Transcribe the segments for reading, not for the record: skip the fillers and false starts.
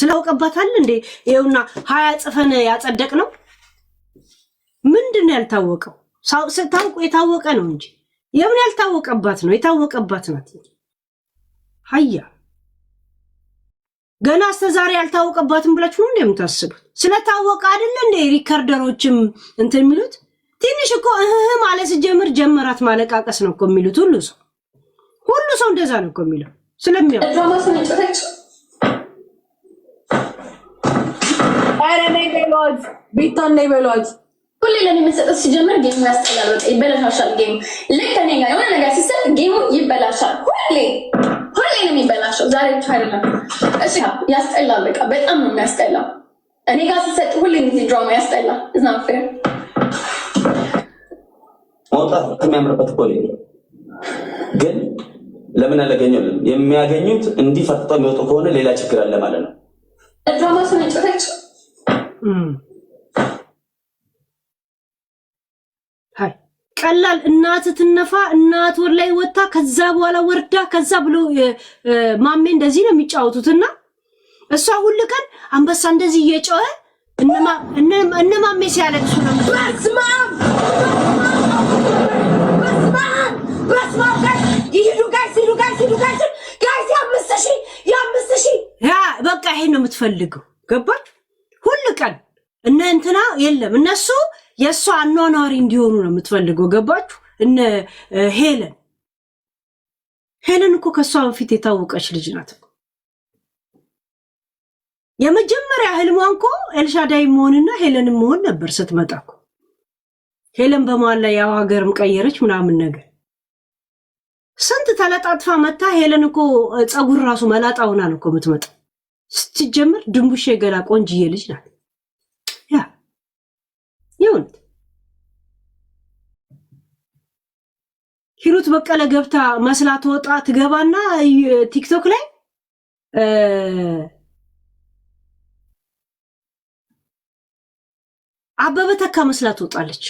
ስላውቀባታል እንዴ ይኸውና 20 ጽፈን ያጸደቅ ነው ምንድነው ያልታወቀው ታውቁ የታወቀ ነው እንጂ የምን ያልታወቀባት ነው የታወቀባት ናት ሀያ ገና አስተዛሬ ያልታወቀባትን ብላችሁ ነው እንደምታስቡት ስለታወቀ አይደል እንዴ ሪከርደሮችም እንትን የሚሉት ትንሽ እኮ ማለት ጀምር ጀመራት ማለቃቀስ ነው እኮ የሚሉት ሁሉ ሰው እንደዛ ነው እኮ የሚለው ስለሚያው ድራማስን ጨረች አረኔ በሎት ቢታን ላይ በሎት ሁሌ ለኔ መሰጠት ሲጀምር ጌሙ ያስጠላል በቃ ይበላሻል ጌሙ ልክ እኔ ጋር የሆነ ነገር ሲሰጥ ጌሙ ይበላሻል ሁሌ ነው የሚበላሸው ዛሬ ብቻ አይደለም እሺ ያስጠላል በቃ በጣም ነው የሚያስጠላው እኔ ጋር ሲሰጥ ሁሌ እንደዚህ ድራማ ያስጠላል is not fair ወጣት ከሚያምርበት እኮ ነው ግን ለምን አላገኘው የሚያገኙት እንዲህ ፈጥጠው የሚወጡ ከሆነ ሌላ ችግር አለ ማለት ነው ድራማስን ጨረች ሃይ ቀላል እናት ትነፋ እናት ወር ላይ ወጣ ከዛ በኋላ ወርዳ ከዛ ብሎ ማሜ እንደዚህ ነው የሚጫወቱትና እሷ ሁሉ ቀን አንበሳ እንደዚህ እየጮኸ እነ ማሜ ሲያለቅሱ ነው በስማ ይሄዱ ጋይስ ያምስተሺ ያ በቃ ይሄ ነው የምትፈልገው ገባች ሁሉ ቀን እነ እንትና የለም እነሱ የሷ አኗኗሪ እንዲሆኑ ነው የምትፈልገው ገባችሁ እነ ሄለን እኮ ከሷ በፊት የታወቀች ልጅ ናት የመጀመሪያ ህልሟን እኮ ኤልሻዳይ መሆንና ሄለን መሆን ነበር ስትመጣ ሄለን በመሃል ላይ ያው ሀገርም ቀየረች ምናምን ነገር ስንት ተለጣጥፋ መታ ሄለን እኮ ጸጉር ራሱ መላጣ ሆና ነው እኮ የምትመጣ ስትጀምር ድንቡሽ የገላ ቆንጅዬ ልጅ ናት ያ ይሁን ሂሩት በቀለ ገብታ መስላት ወጣ ትገባና ቲክቶክ ላይ አበበ ተካ መስላት ወጣለች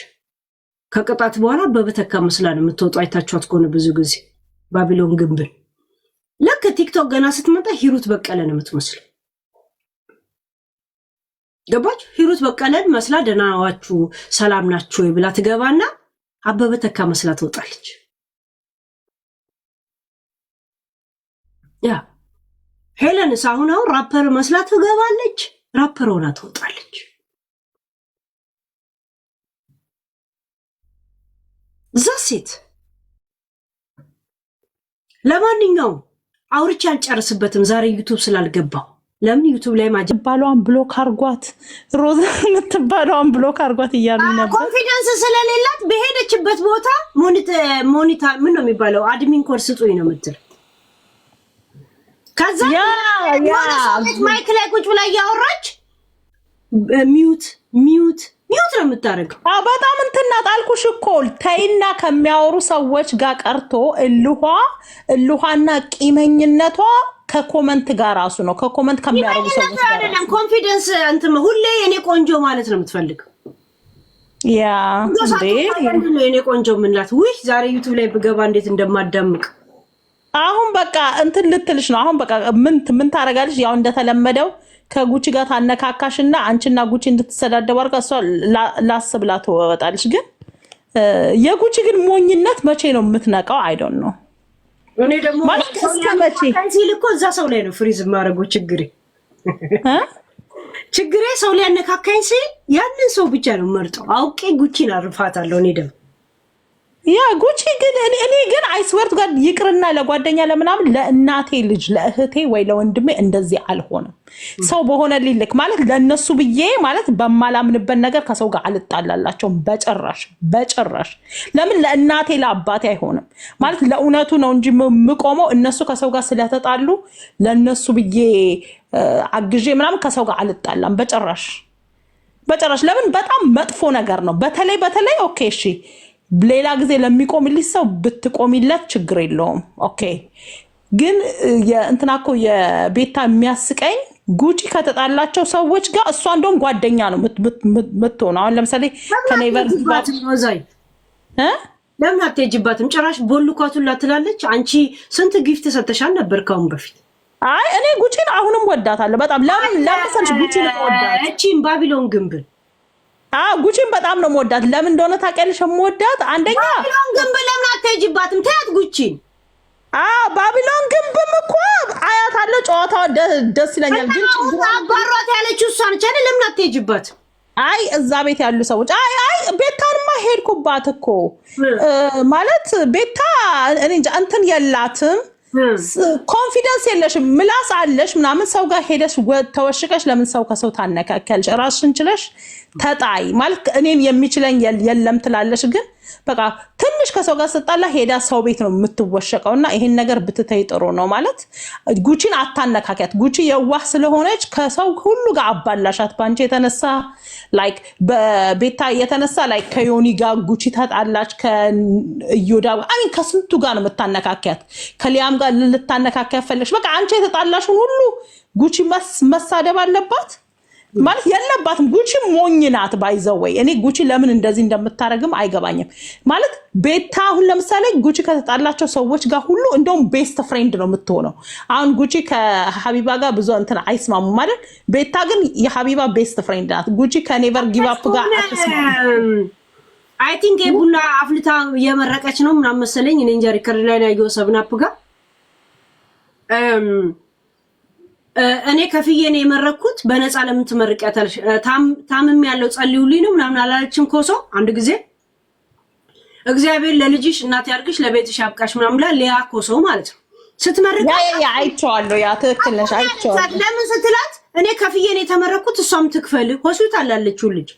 ከቅጣት በኋላ አበበ ተካ መስላ ነው የምትወጣው አይታችኋት ከሆነ ብዙ ጊዜ ባቢሎን ግንብን ለክ ቲክቶክ ገና ስትመጣ ሂሩት በቀለ ነው የምትመስለው ገባች ሂሩት በቀለን መስላ ደናዋችሁ ሰላም ናችሁ ብላ ትገባና አበበ ተካ መስላ ትወጣለች ያ ሄለን ሳሁን ራፐር መስላ ትገባለች ራፐር ሆና ትወጣለች ዛሴት ለማንኛውም አውርቻ አልጨርስበትም ዛሬ ዩቲዩብ ስላልገባው ለምን ዩቲዩብ ላይ ማጀባሏን ብሎክ አርጓት ሮዛ የምትባለዋን ብሎክ አርጓት እያሉ ነበር ኮንፊደንስ ስለሌላት በሄደችበት ቦታ ሞኒታ ምን ነው የሚባለው አድሚን ኮርስ ስጡኝ ነው የምትል ከዛ ያ ማይክ ላይ ቁጭ ብላ ያወራች ሚዩት ነው የምታረገው በጣም እንትና ጣልኩሽ እኮ ተይና ከሚያወሩ ሰዎች ጋር ቀርቶ እልኋና ቂመኝነቷ ከኮመንት ጋር ራሱ ነው ከኮመንት ከሚያረጉ ሰዎች ጋር አይደለም ኮንፊደንስ እንትን ሁሌ የኔ ቆንጆ ማለት ነው የምትፈልገው ያ እንዴ የኔ ቆንጆ ምንላት ውይ ዛሬ ዩቲዩብ ላይ ብገባ እንዴት እንደማዳምቅ አሁን በቃ እንትን ልትልሽ ነው አሁን በቃ ምን ታረጋለሽ ያው እንደተለመደው ከጉቺ ጋር ታነካካሽና አንቺና ጉቺ እንድትሰዳደቡ አርጋ እሷ ላስብላ ትወጣለሽ ግን የጉቺ ግን ሞኝነት መቼ ነው የምትነቃው አይ ዶንት ኖ እኔ ደግሞ ሲል እኮ እዛ ሰው ላይ ነው ፍሪዝ ማረጉ ችግሬ ሰው ላይ ያነካካኝ ሲል ያንን ሰው ብቻ ነው መርጠው አውቄ ጉቺን አርፋታለሁ እኔ ደግሞ ያ ጉቺ ግን እኔ ግን አይስወርት ጋር ይቅርና ለጓደኛ ለምናምን ለእናቴ ልጅ ለእህቴ ወይ ለወንድሜ እንደዚህ አልሆነም ሰው በሆነ ሊልክ ማለት ለነሱ ብዬ ማለት በማላምንበት ነገር ከሰው ጋር አልጣላላቸው በጭራሽ ለምን ለእናቴ ለአባቴ አይሆንም ማለት ለእውነቱ ነው እንጂ ምቆመው እነሱ ከሰው ጋር ስለተጣሉ ለነሱ ብዬ አግዤ ምናምን ከሰው ጋር አልጣላም በጭራሽ ለምን በጣም መጥፎ ነገር ነው በተለይ ኦኬ እሺ ሌላ ጊዜ ለሚቆምልሽ ሰው ብትቆሚለት ችግር የለውም ኦኬ ግን የእንትናኮ የቤታ የሚያስቀኝ ጉቺ ከተጣላቸው ሰዎች ጋር እሷ እንደውም ጓደኛ ነው ምትሆነው አሁን ለምሳሌ ከኔቨር ለምን አትሄጂባትም ጭራሽ ቦልኳቱላ ትላለች አንቺ ስንት ጊፍት ሰተሻል ነበር ካሁን በፊት አይ እኔ ጉቺን አሁንም ወዳታለሁ በጣም። ለምን ለምሳሌ ጉቺን ወዳት እቺን ባቢሎን ግንብል ጉቺን በጣም ነው የምወዳት። ለምን እንደሆነ ታውቂያለሽ? የምወዳት አንደኛ ባቢሎን ግንብል ለምን አትሄጂባትም? ተያት ጉቺን። ባቢሎን ግንብም እኮ አያት አለ ጨዋታዋ ደስ ይለኛል። ግን አባሯት ያለችው እሷ ነች አይደል? ለምን አትሄጂባት? አይ እዛ ቤት ያሉ ሰዎች አይ ቤታንማ ሄድኩባት እኮ ማለት ቤታ እኔ እንጃ እንትን የላትም ኮንፊደንስ የለሽም። ምላስ አለሽ ምናምን ሰው ጋር ሄደሽ ተወሽቀሽ ለምን ሰው ከሰው ታነካከልሽ? ራስሽን ችለሽ ተጣይ ማለት እኔን የሚችለኝ የለም ትላለሽ። ግን በቃ ትንሽ ከሰው ጋር ስጣላ ሄዳ ሰው ቤት ነው የምትወሸቀውና ይሄን ነገር ብትተይ ጥሩ ነው ማለት። ጉቺን አታነካከት። ጉቺ የዋህ ስለሆነች ከሰው ሁሉ ጋር አባላሻት ባንቺ የተነሳ ላይክ በቤታ የተነሳ ላይክ ከዮኒ ጋር ጉቺ ተጣላች፣ ከእዮዳ አሚን ከስንቱ ጋር ነው የምታነካከት። ከሊያም ጋር ልታነካከት ፈለግሽ። በቃ አንቺ የተጣላሽውን ሁሉ ጉቺ መሳደብ አለባት ማለት የለባትም። ጉቺ ሞኝ ናት ባይዘወይ። እኔ ጉቺ ለምን እንደዚህ እንደምታረግም አይገባኝም። ማለት ቤታ አሁን ለምሳሌ ጉቺ ከተጣላቸው ሰዎች ጋር ሁሉ እንደውም ቤስት ፍሬንድ ነው የምትሆነው። አሁን ጉቺ ከሀቢባ ጋር ብዙ እንትን አይስማሙም ማለት፣ ቤታ ግን የሀቢባ ቤስት ፍሬንድ ናት። ጉቺ ከኔቨር ጊቭ አፕ ጋር አትስማሙም። አይ ቲንክ የቡና አፍልታ እየመረቀች ነው ምናምን መሰለኝ። እኔ እንጃ ሪከርድ ላይ ያየው ሰብናፕ ጋር እኔ ከፍዬ ነው የመረኩት። በነፃ ለምን ትመርቂያታለሽ? ታምም ያለው ጸልዩልኝ ነው ምናምን አላለችም ኮሶ? አንድ ጊዜ እግዚአብሔር ለልጅሽ እናት ያርግሽ ለቤትሽ ያብቃሽ ምናምን ብላ ሊያ ኮሶ ማለት ነው ስትመርቅ አይቼዋለሁ። ያ ትክክል ነሽ፣ አይቼዋለሁ። ለምን ስትላት እኔ ከፍዬ ነው የተመረኩት እሷም ትክፈል ሆስፒታል ያለችው ልጅ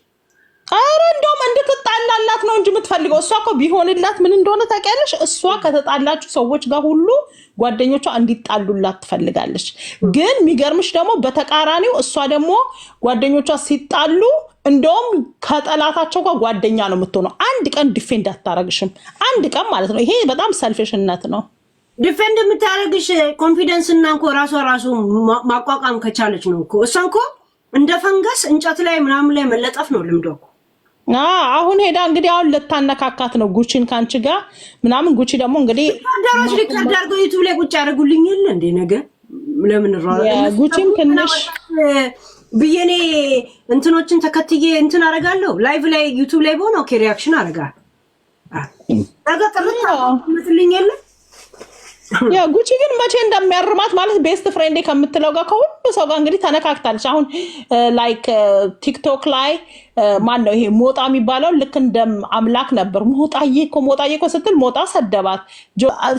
አረ እንደውም እንድትጣላላት ነው እንጂ የምትፈልገው እሷ እኮ ቢሆንላት ምን እንደሆነ ታውቂያለሽ? እሷ ከተጣላችሁ ሰዎች ጋር ሁሉ ጓደኞቿ እንዲጣሉላት ትፈልጋለች። ግን የሚገርምሽ ደግሞ በተቃራኒው እሷ ደግሞ ጓደኞቿ ሲጣሉ እንደውም ከጠላታቸው ጋር ጓደኛ ነው የምትሆነው። አንድ ቀን ዲፌንድ አታረግሽም፣ አንድ ቀን ማለት ነው። ይሄ በጣም ሰልፊሽነት ነው። ዲፌንድ የምታረግሽ ኮንፊደንስ እና እኮ ራሱ ማቋቋም ከቻለች ነው እኮ። እሷ እኮ እንደ ፈንገስ እንጨት ላይ ምናምን ላይ መለጠፍ ነው ልምዶ እኮ። አሁን ሄዳ እንግዲህ አሁን ልታነካካት ነው ጉቺን ካንቺ ጋር ምናምን። ጉቺ ደግሞ እንግዲህ ዳሮች ሪከርድ አድርገው ዩቲዩብ ላይ ቁጭ ያደርጉልኝ የለ እንዴ ነገር ለምን ጉቺም ትንሽ ብየኔ እንትኖችን ተከትዬ እንትን አደርጋለሁ። ላይቭ ላይ ዩቲዩብ ላይ በሆነ ኦኬ ሪአክሽን አደርጋለሁ። ጥርጥልኝ የለ ያ ጉቺ ግን መቼ እንደሚያርማት ማለት ቤስት ፍሬንድ ከምትለው ጋር ከሁሉ ሰው ጋር እንግዲህ ተነካክታለች። አሁን ላይክ ቲክቶክ ላይ ማን ነው ይሄ ሞጣ የሚባለው ልክ እንደ አምላክ ነበር። ሞጣዬ እኮ ስትል ሞጣ ሰደባት።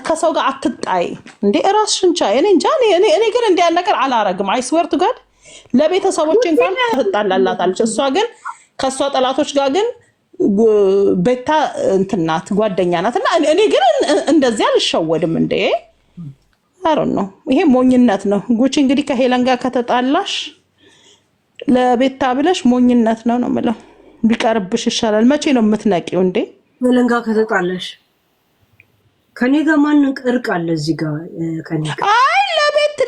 ከሰው ጋር አትጣይ እንዴ እራስሽን ቻይ። እኔ እንጃ እኔ ግን እንዲህ ያለ ነገር አላረግም። አይ ስዌር ቱ ጋድ ለቤተሰቦች እንኳን ትጣላላታለች። እሷ ግን ከእሷ ጠላቶች ጋር ግን ቤታ እንትናት ጓደኛ ናት። እና እኔ ግን እንደዚህ አልሸወድም እንዴ አሮን ነው። ይሄ ሞኝነት ነው። ጉቺ እንግዲህ ከሄለን ጋር ከተጣላሽ ለቤታ ብለሽ ሞኝነት ነው ነው የምለው። ቢቀርብሽ ይሻላል። መቼ ነው የምትነቂው እንዴ? ሄለን ጋር ከተጣላሽ ከኔ ጋር ማን እርቅ አለ እዚህ ጋር ከኔ ጋር? አይ ለቤት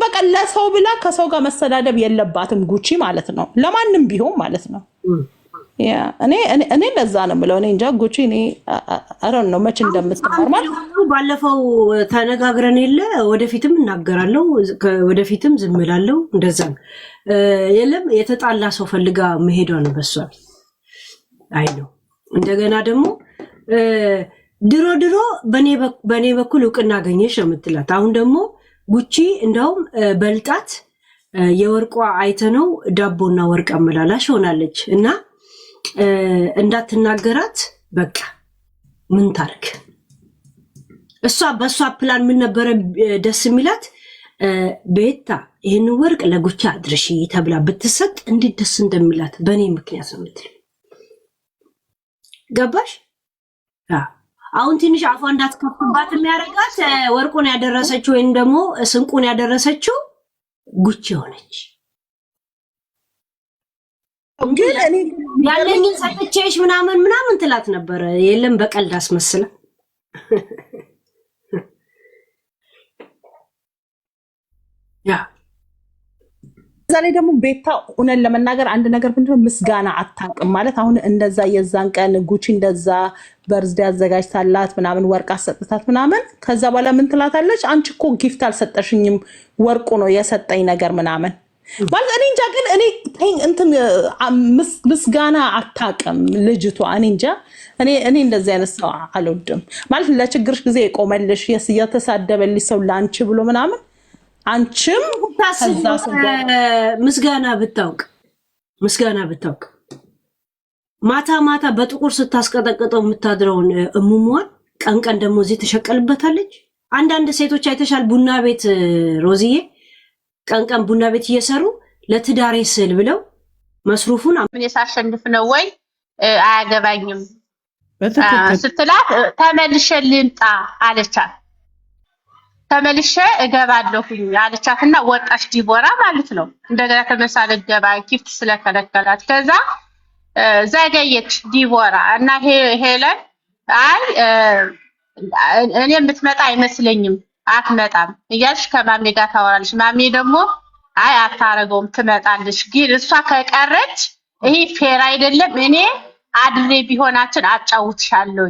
በቃ ለሰው ብላ ከሰው ጋር መሰዳደብ የለባትም ጉቺ ማለት ነው። ለማንም ቢሆን ማለት ነው። ያ እኔ ለዛ ነው የምለው። እኔ እንጃ ጉቺ እኔ አሮን ነው መቼ እንደምትማር ማለት ባለፈው ተነጋግረን የለ ወደፊትም እናገራለሁ ወደፊትም ዝም እላለሁ እንደዛ የለም። የተጣላ ሰው ፈልጋ መሄዷ ነው በሷ አይ ነው። እንደገና ደግሞ ድሮ በኔ በኩል እውቅና አገኘሽ የምትላት አሁን ደግሞ ጉቺ እንደውም በልጣት የወርቋ አይተነው ዳቦና ወርቅ አመላላሽ ሆናለች እና እንዳትናገራት በቃ ምን ታርክ። እሷ በሷ ፕላን ምን ነበረ ደስ የሚላት ቤታ ይሄን ወርቅ ለጉቺ አድርሺ ተብላ ብትሰጥ እንዴት ደስ እንደሚላት በእኔ ምክንያት ነው የምትል ገባሽ? አሁን ትንሽ አፏ እንዳትከፍባት የሚያደርጋት ወርቁን ያደረሰችው ወይም ደግሞ ስንቁን ያደረሰችው ጉቺ ሆነች። ግን እኔ ያለኝን ሰጥቼሽ ምናምን ትላት ነበረ። የለም በቀልድ አስመስላ ያ ላይ ደግሞ ቤታ እውነት ለመናገር አንድ ነገር ምንድነው ምስጋና አታውቅም ማለት አሁን እንደዛ የዛን ቀን ጉቺ እንደዛ በርዝዴ አዘጋጅታላት ምናምን ወርቅ አሰጥታት ምናምን ከዛ በኋላ ምን ትላታለች አንቺ እኮ ጊፍት አልሰጠሽኝም ወርቁ ነው የሰጠኝ ነገር ምናምን ማለት እኔ እንጃ ግን እኔ እንትን ምስጋና አታውቅም ልጅቷ እኔ እንጃ እኔ እንደዚህ አይነት ሰው አልወድም ማለት ለችግርሽ ጊዜ የቆመልሽ የተሳደበልሽ ሰው ላንቺ ብሎ ምናምን አንቺም ምስጋና ብታውቅ ማታ በጥቁር ስታስቀጠቅጠው የምታድረውን እሙሟን ቀን ደግሞ እዚህ ተሸቀልበታለች አንዳንድ ሴቶች አይተሻል ቡና ቤት ሮዚዬ ቀን ቡና ቤት እየሰሩ ለትዳሬ ስል ብለው መስሩፉን ምን ያሳሸንፍ ነው ወይ አያገባኝም ስትላት ተመልሼ ልምጣ አለቻት ተመልሼ እገባለሁኝ አለቻትና ወጣች ዲቦራ ማለት ነው እንደገና ተመሳለ ገባ ጊፍት ስለከለከላት ከዛ ዘገየች ዲቦራ እና ሄለን አይ እኔ የምትመጣ አይመስለኝም አትመጣም እያልሽ ከማሜ ጋር ታወራለሽ ማሜ ደግሞ አይ አታረገውም ትመጣለሽ ግን እሷ ከቀረች ይሄ ፌር አይደለም እኔ አድሬ ቢሆናችን አጫውትሻለሁ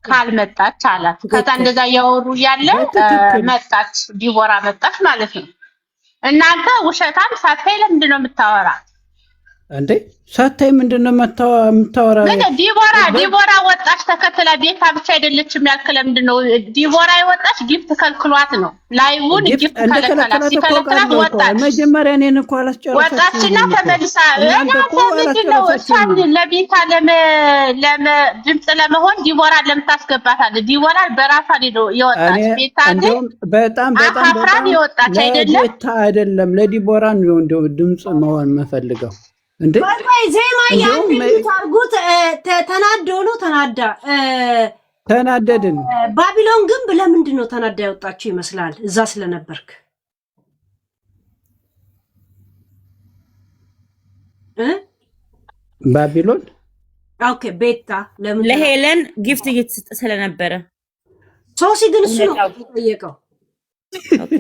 ካልመጣች አላት ከዛ እንደዛ ያወሩ ያለ መጣች ዲቦራ መጣች ማለት ነው እናንተ ውሸታም ሳታይ ለምንድን ነው የምታወራ እንዴ ሳታይ ምንድነው የምታወራ ግን ዲቦራ ወጣች ተከተላ ቤታ ብቻ አይደለችም ያልከለ ምንድነው ዲቦራ ወጣች ጊፍት ከልክሏት ነው ላይቡን ጊፍት ከለከላት ሲከለክላት ወጣች መጀመሪያ እኔን እኮ አላስጨረሰችም ወጣችና ተመልሳ ምንድነው እሷን ለቤታ ድምጽ ለመሆን ዲቦራ ለምታስገባታል ዲቦራ በራሷ የወጣች ቤታ ግን በጣም የወጣች አይደለም ቤታ አይደለም ለዲቦራ ነው እንደው ድምጽ መሆን መፈልገው እንዴ ወይ ዜማ ያን ታርጉት ተናዶ ነው ተናደድን ባቢሎን ግንብ ለምንድን ነው ተናዳ ያወጣችሁ ይመስላል እዛ ስለነበርክ ባቢሎን ኦኬ ቤታ ለምን ለሄለን ጊፍት እየተሰጠ ስለነበረ ሶሲ ግን እሱ ነው የጠየቀው ኦኬ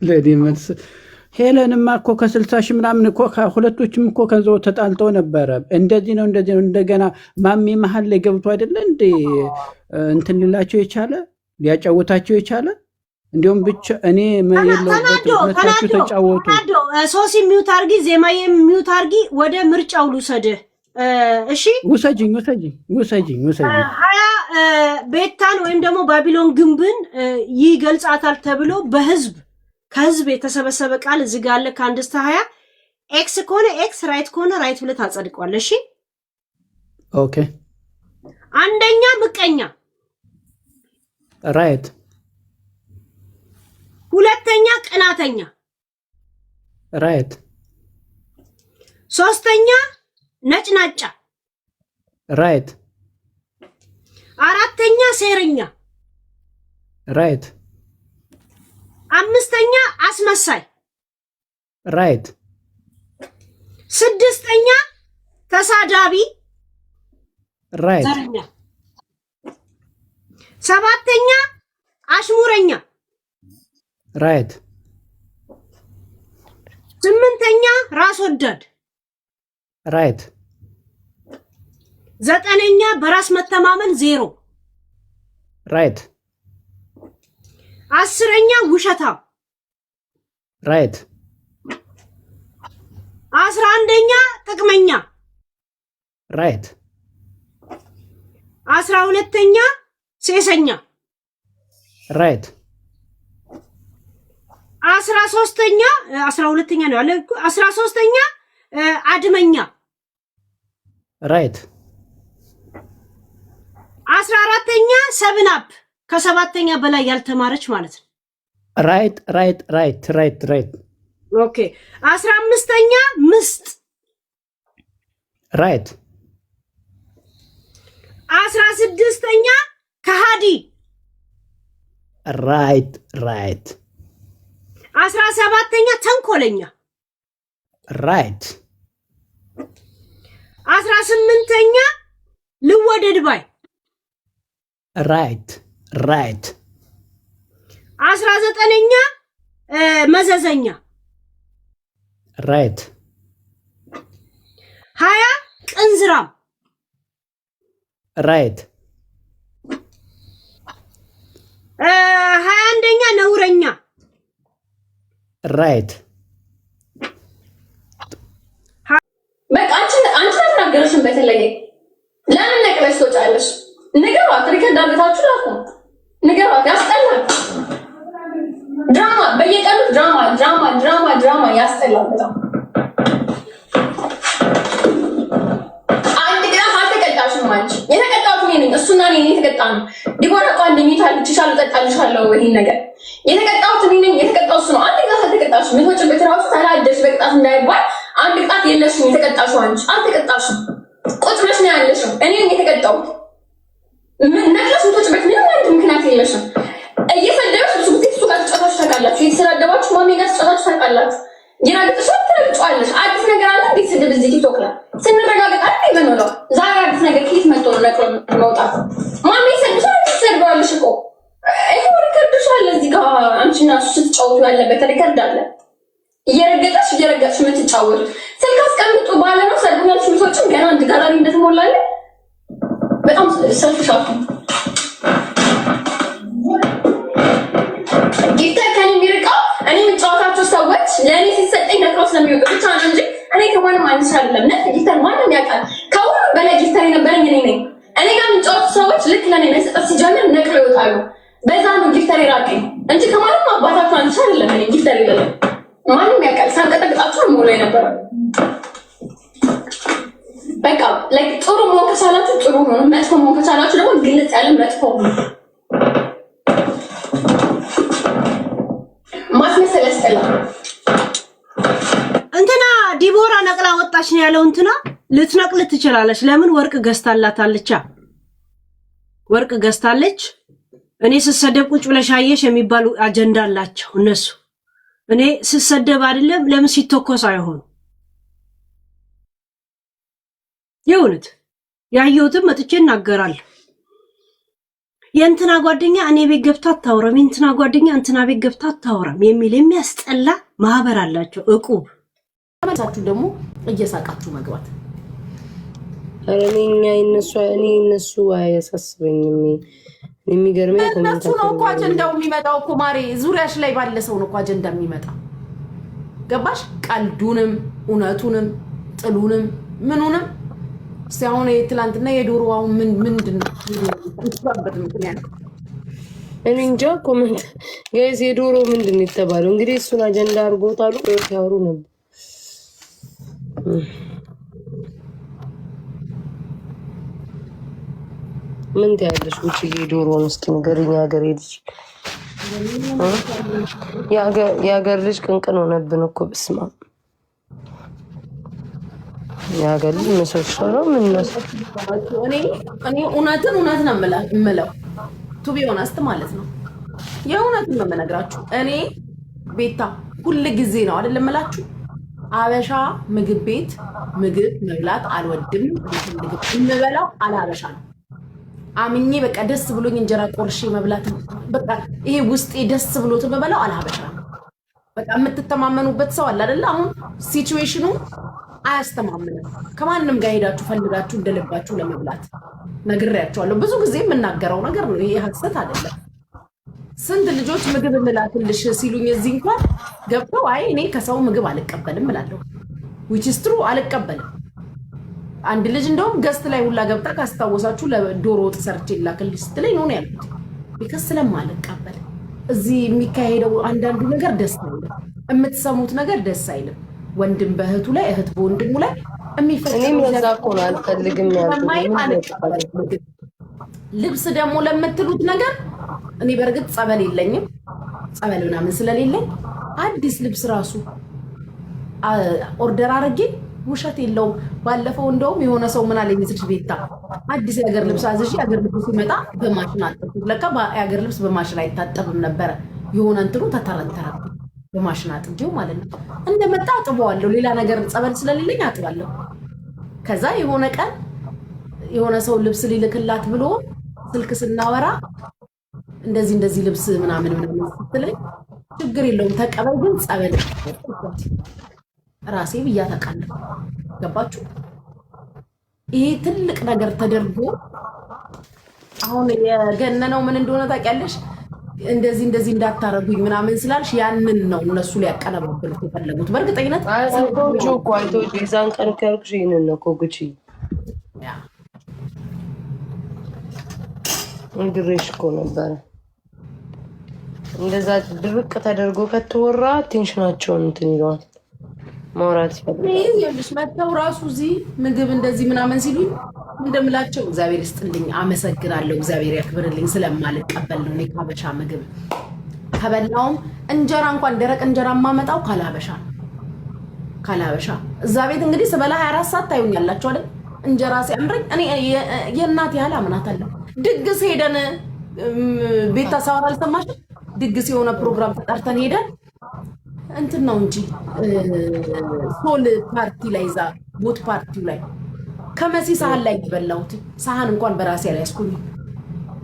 ለዲመንስ ሄለንማ እኮ ከ60 ሺህ ምናምን እኮ ሁለቶችም እኮ ከዛው ተጣልተው ነበረ እንደዚህ ነው እንደገና ማሜ መሀል ላይ ገብቶ አይደለ እንዴ እንትን ሊላቸው የቻለ ሊያጫውታቸው የቻለ እንዲሁም ብቻ እኔ የለውበትም ተጫወቱ ሶሲ ሚውት አርጊ ዜማዬ ሚውት አርጊ ወደ ምርጫው ልውሰድህ እሺ ውሰጂኝ ሀያ ቤታን ወይም ደግሞ ባቢሎን ግንብን ይገልጻታል ተብሎ ከህዝብ የተሰበሰበ ቃል እዚህ ጋር አለ ከ1 እስከ 20 ኤክስ ከሆነ ኤክስ ራይት ከሆነ ራይት ብለህ ታጸድቀዋለህ እሺ ኦኬ አንደኛ ምቀኛ ራይት ሁለተኛ ቅናተኛ ራይት ሶስተኛ ነጭናጫ ራይት አራተኛ ሴረኛ ራይት አምስተኛ አስመሳይ ራይት ስድስተኛ ተሳዳቢ ራይት ሰባተኛ አሽሙረኛ ራይት ስምንተኛ ራስ ወዳድ ራይት ዘጠነኛ በራስ መተማመን ዜሮ ራይት አስረኛ ውሸታም ራይት 11ኛ ጥቅመኛ ራይት 12ኛ ሴሰኛ ራይት 13ኛ 12ኛ ነው ያለ 13ኛ አድመኛ ራይት 14ኛ ሰብናፕ ከሰባተኛ በላይ ያልተማረች ማለት ነው ራይት ኦኬ 15ኛ ምስጥ ራይት 16ኛ ከሃዲ ራይት 17ኛ ተንኮለኛ ራይት 18ኛ ልወደድ ባይ ራይት 19ኛ መዘዘኛ ራይት 20 ቅንዝራም ራይት 21ኛ ነውረኛ ራይት በቃ አንቺ ተናገረሽን በተለየ ለምን ነቅለሽ ትወጫለሽ? ንገሯት። ሪከርድ አድርጋችሁ ላኩ። ንገሯት። ያስጠላል። ድራማ በየቀኑ ድራማ ያስጠላል በጣም። አንድ ግራ አልተቀጣሽም አንቺ። የተቀጣሁት እኔ ነኝ። እሱና እኔ የተቀጣ ነው። ዲቦራ እኮ አንድ ሚታልችሻል እጠጣልሻለሁ ይሄን ነገር የተቀጣሁት እኔ ነኝ። የተቀጣው እሱ ነው። አንድ ግራ አልተቀጣሽም። የምትወጪበት ራሱ ተናደሽ በቅጣት እንዳይባል አንድ ቅጣት የለሽም። የተቀጣሽው አንቺ አልተቀጣሽም። ቁጭ ብለሽ ነው ያለሽው። እኔ ነኝ የተቀጣሁት። ነቅለሽ የምትወጪበት ምንም አይነት ምክንያት የለሽም። እየሰደበሽ ብዙ ጊዜ እሱ ጋር ተጫውታችሁ ታውቃላችሁ። የተሰዳደባችሁ ማሜ ጋር ተጫውታችሁ ታውቃላችሁ። የራግጥሽ ትረግጫለሽ። አዲስ ነገር አለ እንዴት ስድብ እዚህ ቲክቶክ ላይ ስንረጋገጥ አይደል የምንውለው። ዛሬ አዲስ ነገር ከየት መጥቶ ነው ነቅሎ መውጣት? ማሜ ሰድብሻል፣ ትሰድባለሽ እኮ ይሄ ሪከርድሽ አለ እዚህ ጋር አንቺና እሱ ስትጫወቱ ያለበት ሪከርድ አለ። እየረገጠሽ የምትጫወቱ ስልክ አስቀምጡ ባለ ነው ሰድቡኛል። ሽምሶችን ገና አንድ ጋራሪ እንደተሞላለ በጣም ሰልፍሻል። ጊፍተር ከኔ የሚርቀው እኔ የምጫወታቸው ሰዎች ለእኔ ሲሰጠኝ ነቅለው ስለሚወጡ ብቻ ነው እንጂ እኔ ከማንም አንስ አይደለም። ነት ጊፍተር ማንም ያውቃል። ከሁሉም በላይ ጊፍተር የነበረኝ እኔ ነኝ። እኔ ጋር የሚጫወቱ ሰዎች ልክ ለእኔ መሰጠት ሲጀምር ነቅለው ይወጣሉ። በዛ ነው ጊፍተር የራቀኝ እንጂ ከማንም አባታችሁ አንስ አይደለም። እኔ ጊፍተር የለም ማንም ያውቃል። ሳንቀጠቅጣችሁ ነው ሞላ የነበረው። በቃ ላይክ ጥሩ መሆን ከቻላችሁ ጥሩ ሆኖ መጥፎ መሆን ከቻላችሁ ደግሞ ግልጽ ያለ መጥፎ ነው። ማስመሰል ያስጠላል። እንትና ዲቦራ ነቅላ ወጣች ነው ያለው። እንትና ልትነቅል ትችላለች። ለምን? ወርቅ ገዝታላታለች። ወርቅ ገዝታለች። እኔ ስሰደብ ቁጭ ብለሽ አየሽ የሚባሉ አጀንዳ አላቸው እነሱ። እኔ ስሰደብ አይደለም ለምን ሲተኮስ አይሆን? የእውነት ያየሁትም መጥቼ እናገራለሁ። የእንትና ጓደኛ እኔ ቤት ገብታ አታውራም፣ የእንትና ጓደኛ እንትና ቤት ገብታ አታውራም የሚል የሚያስጠላ ማህበር አላቸው። እቁብ ተመሳችሁ ደግሞ እየሳቃችሁ መግባት። እኔ እነሱ አያሳስበኝም። የሚገርመኝ እነሱ ነው እኮ አጀንዳው የሚመጣው እኮ ማሬ፣ ዙሪያሽ ላይ ባለ ሰው ነው እኮ አጀንዳ የሚመጣ። ገባሽ? ቀልዱንም እውነቱንም ጥሉንም ምኑንም ሲያሁን ትላንትና የዶሮ አሁን ምንድን ነው ምክንያት እኔ እንጃ። ኮመንት ጋይስ የዶሮ ምንድን ነው የተባለው? እንግዲህ እሱን አጀንዳ አድርጎታሉ። ያወሩ ነበር። ምን ታያለሽ? ውጪ የዶሮ መስኪ ነገርኛ ሀገር ልጅ የሀገር ልጅ ቅንቅን ሆነብን እኮ በስማ የሀገር ልጅ መሰሶ ነው። ምን ነው እኔ እውነትን እውነት ነው የምለው ቱ ቢ ኦነስት ማለት ነው። የእውነትን ነው የምነግራችሁ። እኔ ቤታ ሁል ጊዜ ነው አይደለም የምላችሁ አበሻ ምግብ ቤት ምግብ መብላት አልወድም። የምበላው አላበሻ ነው አምኜ በቃ ደስ ብሎኝ እንጀራ ቆርሼ መብላት በቃ ይሄ ውስጤ ደስ ብሎት የምበላው አላበሻ ነው። በቃ የምትተማመኑበት ሰው አለ አይደለ? አሁን ሲቹዌሽኑ አያስተማምንም። ከማንም ጋር ሄዳችሁ ፈልጋችሁ እንደልባችሁ ለመብላት ነግሬያቸዋለሁ። ብዙ ጊዜ የምናገረው ነገር ነው። ይሄ ሀሰት አይደለም። ስንት ልጆች ምግብ እንላትልሽ ሲሉኝ እዚህ እንኳን ገብተው አይ እኔ ከሰው ምግብ አልቀበልም እላለሁ። which is true አልቀበልም። አንድ ልጅ እንደውም ገስት ላይ ሁላ ገብታ ካስታወሳችሁ ለዶሮ ወጥ ሰርቼ ላክልሽ ስትለኝ ነው ያልኩት። ቢከስ ስለማልቀበል እዚህ የሚካሄደው አንዳንዱ ነገር ደስ አይልም። የምትሰሙት ነገር ደስ አይልም። ወንድም በእህቱ ላይ እህት በወንድሙ ላይ የሚፈጸመው አልፈልግም ያልኩት። ልብስ ደግሞ ለምትሉት ነገር እኔ በእርግጥ ጸበል የለኝም። ጸበል ምናምን ስለሌለኝ አዲስ ልብስ ራሱ ኦርደር አድርጌ ውሸት የለውም። ባለፈው እንደውም የሆነ ሰው ምን አለኝ መስልሽ ቤታ አዲስ የሀገር ልብስ አዝዤ የሀገር ልብስ ሲመጣ በማሽን አጠብኩት። ለካ የሀገር ልብስ በማሽን አይታጠብም ነበረ። የሆነ እንትኑ ተተረተረ በማሽን አጥቤው ማለት ነው። እንደመጣ አጥበዋለሁ። ሌላ ነገር ጸበል ስለሌለኝ አጥባለሁ። ከዛ የሆነ ቀን የሆነ ሰው ልብስ ሊልክላት ብሎ ስልክ ስናወራ እንደዚህ ልብስ ምናምን ስትለኝ ችግር የለውም ተቀበል፣ ግን ጸበል ራሴ ብያ ተቃለሁ። ገባችሁ? ይሄ ትልቅ ነገር ተደርጎ አሁን የገነነው ምን እንደሆነ ታውቂያለሽ? እንደዚህ እንዳታረጉኝ ምናምን ስላልሽ ያንን ነው እነሱ ሊያቀነባብሉት የፈለጉት። በእርግጠኝነት አይቶች የዛን ቀን ከርክሽ ይህንን ነው ኮግቺ እንድሬሽ እኮ ነበረ። እንደዛ ድርቅ ተደርጎ ከተወራ ቴንሽናቸውን እንትን ይለዋል። ማውራት ይፈልጋል። መተው ራሱ እዚህ ምግብ እንደዚህ ምናምን ሲሉኝ እንደምላቸው እግዚአብሔር ይስጥልኝ፣ አመሰግናለሁ፣ እግዚአብሔር ያክብርልኝ ስለማልቀበል ነው። እኔ ካበሻ ምግብ ከበላውም እንጀራ እንኳን ደረቅ እንጀራ ማመጣው ካላበሻ ካላበሻ። እዛ ቤት እንግዲህ ስበላ 24 ሰዓት ታዩኛላችሁ አይደል? እንጀራ ሲያምረኝ እኔ የእናት ያህል አምናታለሁ። ድግስ ሄደን ቤት ታሳወራ አልሰማሽ? ድግስ የሆነ ፕሮግራም ተጠርተን ሄደን እንትን ነው እንጂ ሶል ፓርቲ ላይ ዛ ቦት ፓርቲው ላይ ከመሲ ሳህን ላይ ይበላውት ሳህን እንኳን በራሴ ላይ ያስኩኝ።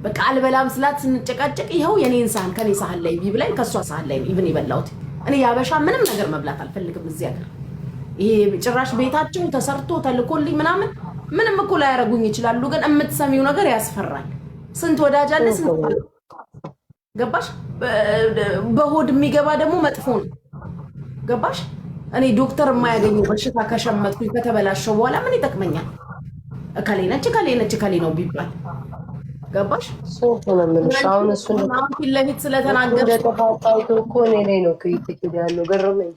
በቃ አልበላም ስላት ስንጨቃጨቅ ይኸው የኔን ሳህን ከኔ ሳህን ላይ ቢብላኝ ከሷ ሳህን ላይ ኢቭን ይበላውት። እኔ ያበሻ ምንም ነገር መብላት አልፈልግም እዚህ ሀገር። ይሄ ጭራሽ ቤታቸው ተሰርቶ ተልኮልኝ ምናምን ምንም እኮ ላይ ያረጉኝ ይችላሉ፣ ግን የምትሰሚው ነገር ያስፈራል። ስንት ወዳጅ አለ ስንት ገባሽ? በሆድ የሚገባ ደግሞ መጥፎ ነው። ገባሽ? እኔ ዶክተር የማያገኘው በሽታ ከሸመትኩኝ ከተበላሸው በኋላ ምን ይጠቅመኛል? እከሌ ነች እከሌ ነው ቢባል ገባሽ? አሁን እሱን ፊት ለፊት ስለተናገርሽ ተፋጣይቶ እኮ እኔ ላይ ነው ክሪቲክ ያለው። ገረመኝ።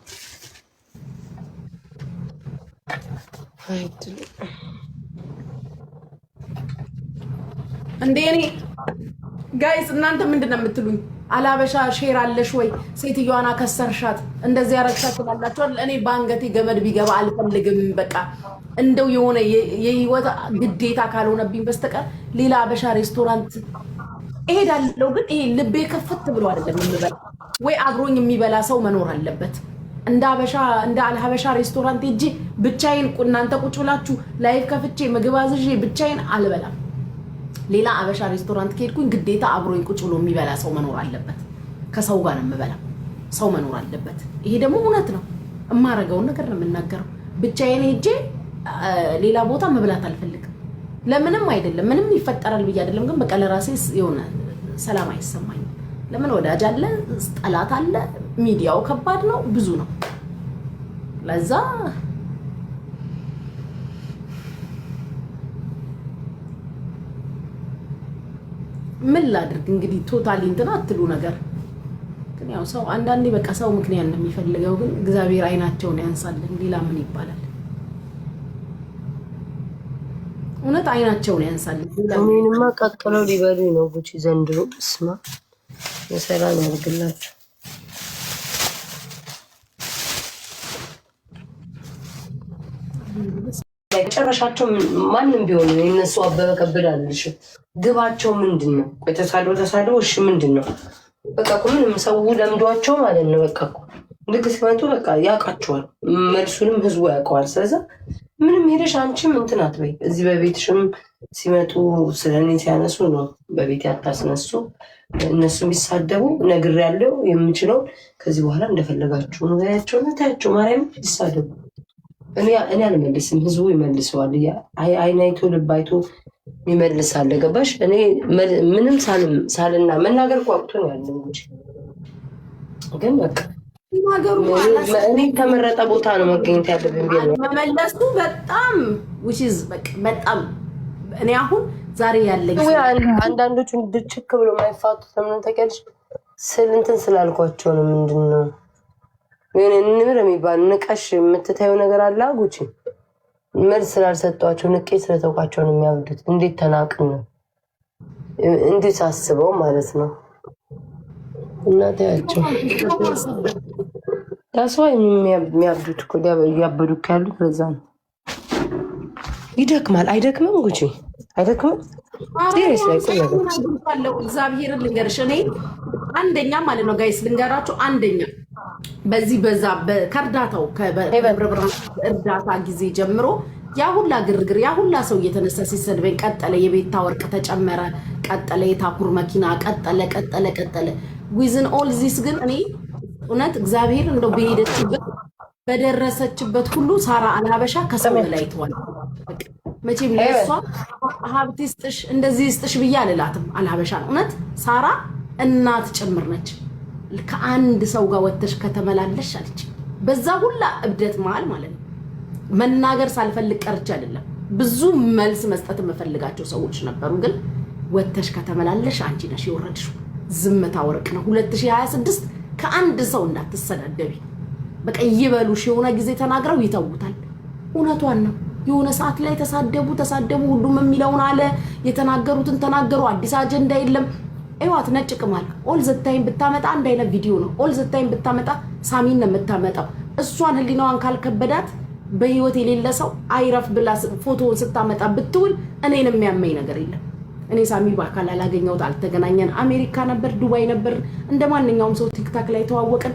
እንዴ እኔ ጋይስ እናንተ ምንድን ነው የምትሉኝ? አላበሻ ሼር አለሽ ወይ? ሴትዮዋን አከሰርሻት እንደዚህ ያረግሻት ትላላችኋል። እኔ በአንገቴ ገመድ ቢገባ አልፈልግም። በቃ እንደው የሆነ የህይወት ግዴታ ካልሆነብኝ በስተቀር ሌላ አበሻ ሬስቶራንት እሄዳለሁ። ግን ይሄ ልቤ ከፍት ብሎ አይደለም የምበላ፣ ወይ አብሮኝ የሚበላ ሰው መኖር አለበት። እንደ አልሀበሻ ሬስቶራንት ሄጄ ብቻዬን እናንተ ቁጭ ብላችሁ ላይፍ ከፍቼ ምግብ አዝዤ ብቻዬን አልበላም። ሌላ አበሻ ሬስቶራንት ከሄድኩኝ ግዴታ አብሮኝ ቁጭ ብሎ የሚበላ ሰው መኖር አለበት። ከሰው ጋር ነው የምበላው፣ ሰው መኖር አለበት። ይሄ ደግሞ እውነት ነው። የማረገውን ነገር ነው የምናገረው። ብቻዬን ሄጄ ሌላ ቦታ መብላት አልፈልግም። ለምንም አይደለም፣ ምንም ይፈጠራል ብዬ አይደለም። ግን በቃ ለራሴ የሆነ ሰላም አይሰማኝም። ለምን ወዳጅ አለ፣ ጠላት አለ፣ ሚዲያው ከባድ ነው፣ ብዙ ነው። ለዛ ምን ላድርግ እንግዲህ ቶታሊ እንትን አትሉ ነገር ግን ያው ሰው አንዳንዴ በቃ ሰው ምክንያት ነው የሚፈልገው። ግን እግዚአብሔር አይናቸውን ያንሳልን። ሌላ ምን ይባላል? እውነት አይናቸውን ያንሳልን። እኔንማ ቀቅለው ሊበሉኝ ነው ጉቺ ዘንድሮ። ስማ የሰላም ያድርግላቸው። መጨረሻቸው ማንም ቢሆን የነሱ አበበ ከበደ አለሽ ግባቸው ምንድን ነው? ተሳድበው እሺ ምንድን ነው? በቃ እኮ ምንም ሰው ለምዷቸው ማለት ነው። በቃ እኮ ልክ ሲመጡ በቃ ያውቃቸዋል፣ መልሱንም ህዝቡ ያውቀዋል። ስለዛ ምንም ሄደሽ አንቺም እንትን አትበይ። እዚህ በቤትሽም ሲመጡ ስለኔ ሲያነሱ ነው በቤት ያታስነሱ። እነሱ የሚሳደቡ ነግሬያለሁ። የምችለው ከዚህ በኋላ እንደፈለጋችሁ ነው ያቸው ነው ታያቸው። ማርያም ይሳደቡ እኔ አልመልስም፣ ህዝቡ ይመልሰዋል። አይን አይቶ ልብ አይቶ ይመልሳል። ገባሽ? እኔ ምንም ሳልና መናገር ቋቁቶ ነው ያለው እንጂ ግን በቃ እኔ ተመረጠ ቦታ ነው መገኘት ያለብኝ። መመለሱ በጣም በጣም እኔ አሁን ዛሬ ያለኝ አንዳንዶቹ ድችክ ብሎ ማይፋቱት ለምን ተቀልሽ እንትን ስላልኳቸው ነው። ምንድን ነው ንምር የሚባል ንቀሽ የምትታየው ነገር አለ። ጉቺ መልስ ስላልሰጧቸው ንቄ ስለተውቃቸው ነው የሚያብዱት። እንዴት ተናቅን ነው እንዴት አስበው ማለት ነው። እናታያቸው ታስዋ የሚያብዱት እኮ እያበዱ ያሉት ለዛ ነው። ይደክማል። አይደክምም? ጉቺ አይደክምም? ሲሪየስ ላይ እግዚአብሔርን ልንገርሽ፣ እኔ አንደኛ ማለት ነው ጋይስ ልንገራቸው፣ አንደኛ በዚህ በዛ ከእርዳታው እርዳታ ጊዜ ጀምሮ ያ ሁላ ግርግር ያ ሁላ ሰው እየተነሳ ሲሰድበኝ ቀጠለ። የቤታ ወርቅ ተጨመረ፣ ቀጠለ። የታኩር መኪና ቀጠለ። ዊዝን ኦል ዚስ ግን እኔ እውነት እግዚአብሔር እንደው በሄደችበት በደረሰችበት ሁሉ ሳራ አልሀበሻ ከሰው በላይ ትሆን። መቼም ለሷ ሀብት ይስጥሽ እንደዚህ ይስጥሽ ብዬ አልላትም። አልሀበሻ ነው እውነት። ሳራ እናት ጭምር ነች። ከአንድ ሰው ጋር ወተሽ ከተመላለሽ አለች። በዛ ሁላ እብደት መሃል ማለት ነው። መናገር ሳልፈልግ ቀርቼ አይደለም። ብዙ መልስ መስጠት የምፈልጋቸው ሰዎች ነበሩ። ግን ወተሽ ከተመላለሽ አንቺ ነሽ የወረድሽው። ዝምታ ወርቅ ነው። 2026 ከአንድ ሰው እንዳትሰዳደቢ። በቃ ይበሉሽ። የሆነ ጊዜ ተናግረው ይተውታል። እውነቷን ነው። የሆነ ሰዓት ላይ ተሳደቡ። ሁሉም የሚለውን አለ። የተናገሩትን ተናገሩ። አዲስ አጀንዳ የለም። እዋት ነጭ ቅማል ኦል ዘ ታይም ብታመጣ አንድ አይነት ቪዲዮ ነው። ኦል ዘ ታይም ብታመጣ ሳሚን ነው የምታመጣው። እሷን ህሊናዋን ካልከበዳት በህይወት የሌለ ሰው አይረፍ ብላ ፎቶውን ስታመጣ ብትውል እኔን የሚያመኝ ነገር የለም። እኔ ሳሚ በአካል አላገኘሁት፣ አልተገናኘን። አሜሪካ ነበር፣ ዱባይ ነበር። እንደማንኛውም ሰው ቲክታክ ላይ ተዋወቅን።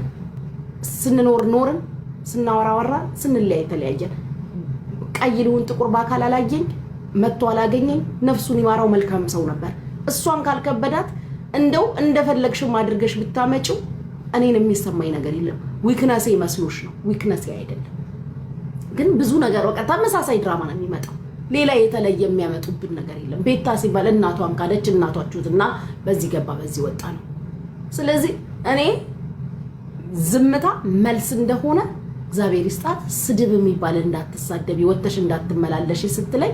ስንኖር ኖርን፣ ስናወራ ስንለያይ ተለያየን። ቀይ ልሁን ጥቁር በአካል አላየኝ፣ መጥቶ አላገኘኝ። ነፍሱን ይማራው መልካም ሰው ነበር። እሷን ካልከበዳት እንደው እንደፈለግሽ ማድርገሽ ብታመጪው እኔን የሚሰማኝ ነገር የለም። ዊክነሴ መስሎሽ ነው፣ ዊክነሴ አይደለም። ግን ብዙ ነገር በቃ ተመሳሳይ ድራማ ነው የሚመጣው። ሌላ የተለየ የሚያመጡብን ነገር የለም። ቤታ ሲባል እናቷን ካለች እናቷችሁትና በዚህ ገባ በዚህ ወጣ ነው። ስለዚህ እኔ ዝምታ መልስ እንደሆነ እግዚአብሔር ይስጣት። ስድብ የሚባል እንዳትሳደቢ ወተሽ እንዳትመላለሽ ስትለኝ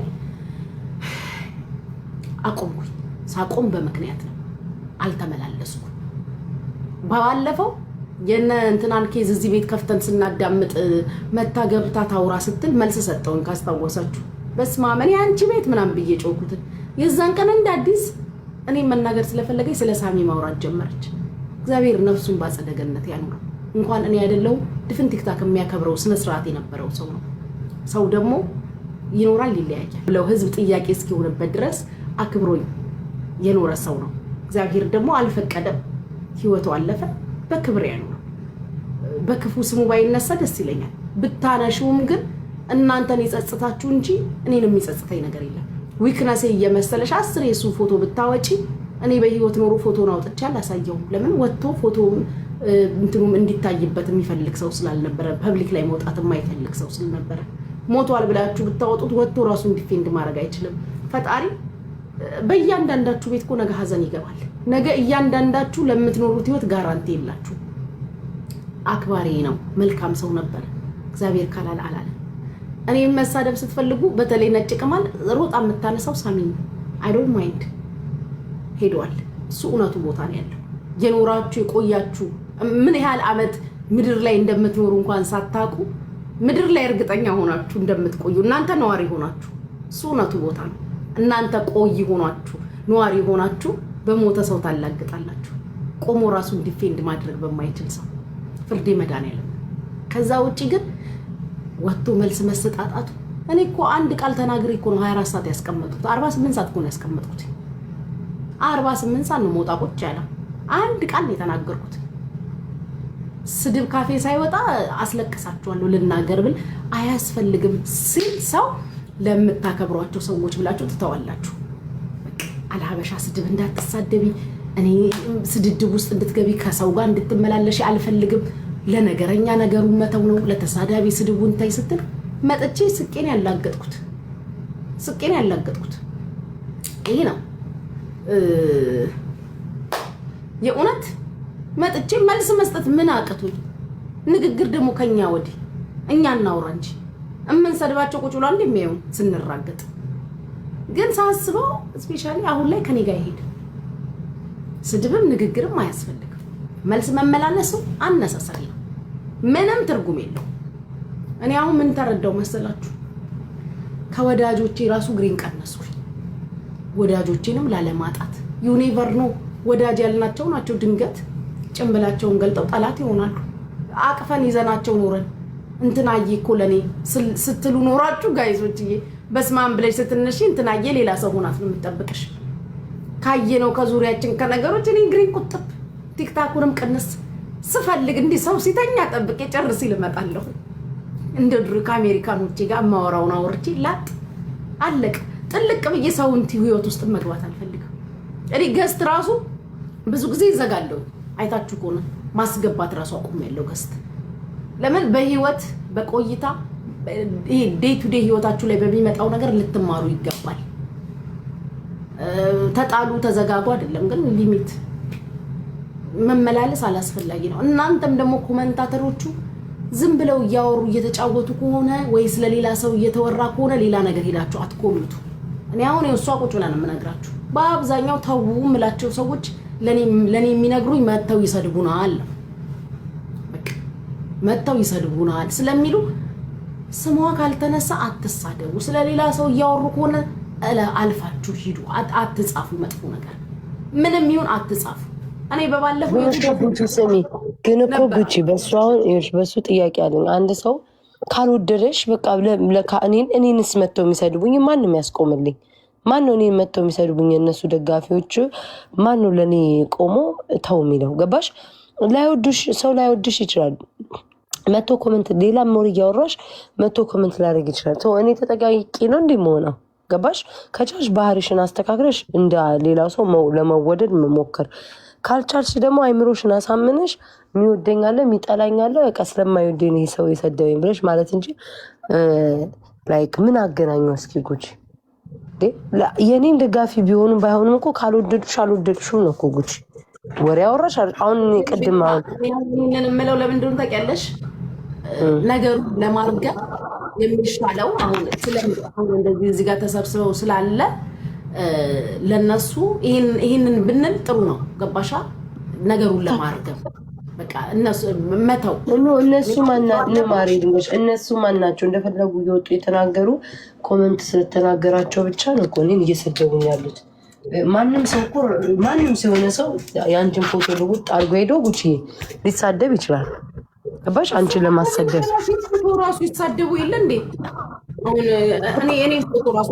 አቆምኩኝ። ሳቆም በምክንያት ነው፣ አልተመላለስኩም። ባለፈው የነ እንትናን ኬዝ እዚህ ቤት ከፍተን ስናዳምጥ መታገብታ ታውራ ስትል መልስ ሰጠውን ካስታወሳችሁ። በስማመን ያንቺ ቤት ምናምን ብዬ ጮኩት። የዛን ቀን እንደ አዲስ እኔ መናገር ስለፈለገኝ ስለ ሳሚ ማውራት ጀመረች። እግዚአብሔር ነፍሱን ባጸደ ገነት ያኑረው። እንኳን እኔ አይደለው ድፍን ቲክታክ የሚያከብረው ስነ ስርዓት የነበረው ሰው ነው። ሰው ደግሞ ይኖራል ይለያያል ብለው ህዝብ ጥያቄ እስኪሆንበት ድረስ አክብሮኝ የኖረ ሰው ነው። እግዚአብሔር ደግሞ አልፈቀደም፣ ህይወቱ አለፈ። በክብር ያኑረው። በክፉ ስሙ ባይነሳ ደስ ይለኛል። ብታነሹም ግን እናንተን ይጸጽታችሁ እንጂ እኔን የሚጸጽተኝ ነገር የለም። ዊክነሴ እየመሰለሽ 10 የሱ ፎቶ ብታወጪ እኔ በህይወት ኖሮ ፎቶን አውጥቼ አላሳየውም። ለምን ወጥቶ ፎቶውን እንትኑም እንዲታይበት የሚፈልግ ሰው ስላልነበረ፣ ፐብሊክ ላይ መውጣት የማይፈልግ ሰው ስለነበረ፣ ሞቷል ብላችሁ ብታወጡት ወጥቶ ራሱን ዲፌንድ ማድረግ አይችልም። ፈጣሪ በእያንዳንዳችሁ ቤት እኮ ነገ ሀዘን ይገባል። ነገ እያንዳንዳችሁ ለምትኖሩት ህይወት ጋራንቲ የላችሁ። አክባሪ ነው፣ መልካም ሰው ነበር። እግዚአብሔር ካላል አላለ። እኔ መሳደብ ስትፈልጉ በተለይ ነጭ ቅማል ሮጣ የምታነሳው ሳሚን አይ ዶንት ማይንድ ሄዷል። እሱ እውነቱ ቦታ ነው ያለው። የኖራችሁ የቆያችሁ ምን ያህል አመት ምድር ላይ እንደምትኖሩ እንኳን ሳታውቁ ምድር ላይ እርግጠኛ ሆናችሁ እንደምትቆዩ እናንተ ነዋሪ ሆናችሁ እሱ እውነቱ ቦታ ነው። እናንተ ቆይ ሆናችሁ ነዋሪ ሆናችሁ በሞተ ሰው ታላግጣላችሁ። ቆሞ ራሱን ዲፌንድ ማድረግ በማይችል ሰው ፍርዴ መድኃኒዓለም። ከዛ ውጪ ግን ወጥቶ መልስ መሰጣጣቱ እኔ እኮ አንድ ቃል ተናግሬ እኮ ነው 24 ሰዓት ያስቀመጡት። 48 ሰዓት እኮ ነው ያስቀመጡት። 48 ሰዓት ነው ሞጣ ቁጭ ያለው። አንድ ቃል ነው የተናገርኩት። ስድብ ካፌ ሳይወጣ አስለቅሳችኋለሁ ልናገር ብል አያስፈልግም ሲል ሰው ለምታከብሯቸው ሰዎች ብላችሁ ትተዋላችሁ። አልሀበሻ ስድብ እንዳትሳደቢ፣ እኔ ስድድብ ውስጥ እንድትገቢ ከሰው ጋር እንድትመላለሽ አልፈልግም። ለነገረኛ ነገሩን መተው ነው፣ ለተሳዳቢ ስድቡን ታይ ስትል መጥቼ ስቄን ያላገጥኩት ይሄ ነው የእውነት። መጥቼ መልስ መስጠት ምን አቅቶኝ? ንግግር ደግሞ ከኛ ወዲህ እኛ እናውራ እንጂ እምንሰድባቸው ቁጭ ብሏል እንደሚያዩ ስንራገጥ። ግን ሳስበው ስፔሻሊ አሁን ላይ ከኔ ጋር ይሄድ ስድብም ንግግርም አያስፈልግም። መልስ መመላለሱ አነሳሳሪ ነው፣ ምንም ትርጉም የለው። እኔ አሁን ምን ተረዳው መሰላችሁ? ከወዳጆቼ ራሱ ግሪን ቀነስኩኝ፣ ወዳጆቼንም ላለማጣት። ዩ ኔቨር ኖ ወዳጅ ያልናቸው ናቸው ድንገት ጭንብላቸውን ገልጠው ጠላት ይሆናሉ። አቅፈን ይዘናቸው ኖረን እንትናዬ እኮ ለኔ ስትሉ ኖራችሁ ጋይዞችዬ፣ በስማም ብለሽ ስትነሺ እንትናዬ ሌላ ሰው ሆናት ነው የምትጠብቅሽ። ካየነው ከዙሪያችን ከነገሮች እኔ ግሪን ቁጥብ ቲክታኩንም ቅንስ ስፈልግ እንዲህ ሰው ሲተኛ ጠብቄ ጨርስ ይልመጣለሁ። እንደ ድሮ ከአሜሪካኖቼ ጋር ማወራውን አውርቼ ላጥ አለቅ ጥልቅ ብዬ ሰውን ህይወት ውስጥ መግባት አልፈልግም። እኔ ገስት ራሱ ብዙ ጊዜ ይዘጋለሁ። አይታችሁ ከሆነ ማስገባት ራሱ አቁም ያለው ገስት ለምን በህይወት በቆይታ ይሄ ዴይ ቱ ዴይ ህይወታችሁ ላይ በሚመጣው ነገር ልትማሩ ይገባል። ተጣሉ ተዘጋጉ አይደለም፣ ግን ሊሚት መመላለስ አላስፈላጊ ነው። እናንተም ደግሞ ኮሜንታተሮቹ ዝም ብለው እያወሩ እየተጫወቱ ከሆነ ወይ ስለሌላ ሰው እየተወራ ከሆነ ሌላ ነገር ሄዳችሁ አትኮምቱ። እኔ አሁን የእሷ ቁጭ ብለን የምነግራችሁ በአብዛኛው ተው የምላቸው ሰዎች ለኔ የሚነግሩኝ መተው ይሰድቡናል፣ በቃ መተው ይሰድቡናል ስለሚሉ ስሟ ካልተነሳ አትሳደቡ። ስለሌላ ሰው እያወሩ ከሆነ አልፋችሁ ሂዱ። አትጻፉ፣ መጥፎ ነገር ምንም ይሁን አትጻፉ። እኔ በባለፈው ጉቺ ስሚ ግን እኮ ጉቺ በሱ አሁን በሱ ጥያቄ አለኝ። አንድ ሰው ካልወደደሽ በቃ እኔንስ መተው የሚሰድቡኝ ማንም ያስቆምልኝ? ማነው እኔን መተው የሚሰድቡኝ? እነሱ ደጋፊዎች ማነው ለእኔ ቆሞ ተው የሚለው? ገባሽ? ሰው ላይወድሽ ይችላል። መቶ ኮመንት ሌላ ሞር እያወራሽ መቶ ኮመንት ላደርግ ይችላል። እኔ ተጠቃቂ ነው እንዲህ መሆነው? ገባሽ? ከቻልሽ ባህሪሽን አስተካክለሽ እንደ ሌላው ሰው ለመወደድ መሞከር ካልቻልሽ ደግሞ አይምሮሽን አሳምነሽ የሚወደኛለ የሚጠላኛለ በቃ ስለማይወደኝ ይሄ ሰው የሰደበኝ ብለሽ ማለት እንጂ ላይክ ምን አገናኘው? እስኪ ጉቺ የኔን ደጋፊ ቢሆኑም ባይሆኑም እኮ ካልወደዱሽ አልወደዱሽም ነው እኮ ጉቺ። ወሬ አወራሽ አሁን ቅድም አሁን ይሄንን የምለው ለምን እንደሆነ ታውቂያለሽ? ነገሩ ለማርገብ የሚሻለው አሁን እንደዚህ እዚህ ጋር ተሰብስበው ስላለ ለነሱ ይሄንን ብንል ጥሩ ነው። ገባሻ? ነገሩን ለማርገብ በቃ እነሱ መተው እነሱ ማናቸው እንደፈለጉ እየወጡ የተናገሩ ኮመንት ስለተናገራቸው ብቻ ነው እኮ እኔን እየሰደቡኝ ያሉት። ማንም ሰው እኮ ማንም የሆነ ሰው የአንቺን ፎቶ ልውጥ አድርጎ ሄዶ ጉቺ ሊሳደብ ይችላል። ገባሽ? አንቺን ለማሰደብ ራሱ ይሳደቡ የለ እንዴ? አሁን እኔ ፎቶ ራሱ